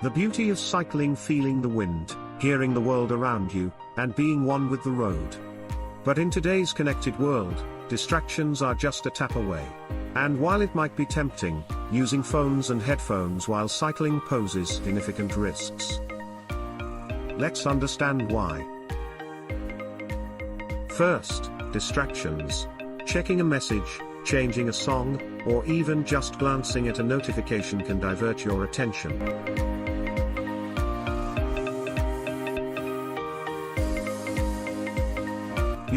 The beauty of cycling, feeling the wind, hearing the world around you, and being one with the road. But in today's connected world, distractions are just a tap away. And while it might be tempting, using phones and headphones while cycling poses significant risks. Let's understand why. First, distractions. Checking a message, changing a song, or even just glancing at a notification can divert your attention.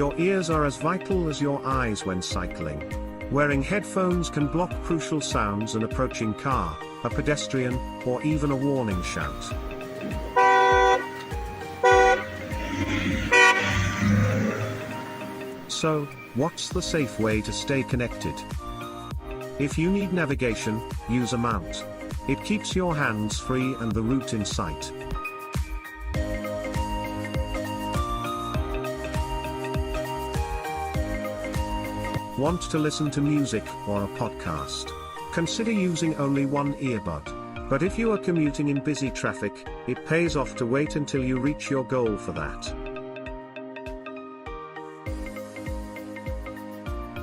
Your ears are as vital as your eyes when cycling. Wearing headphones can block crucial sounds, an approaching car, a pedestrian, or even a warning shout. So, what's the safe way to stay connected? If you need navigation, use a mount. It keeps your hands free and the route in sight. Want to listen to music or a podcast? Consider using only one earbud. But if you are commuting in busy traffic, it pays off to wait until you reach your goal for that.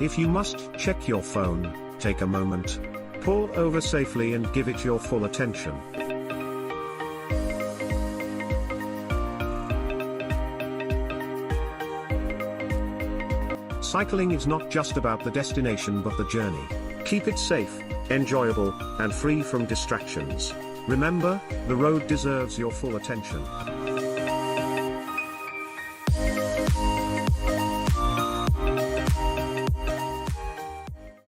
If you must check your phone, take a moment, pull over safely and give it your full attention. Cycling is not just about the destination but the journey. Keep it safe, enjoyable, and free from distractions. Remember, the road deserves your full attention.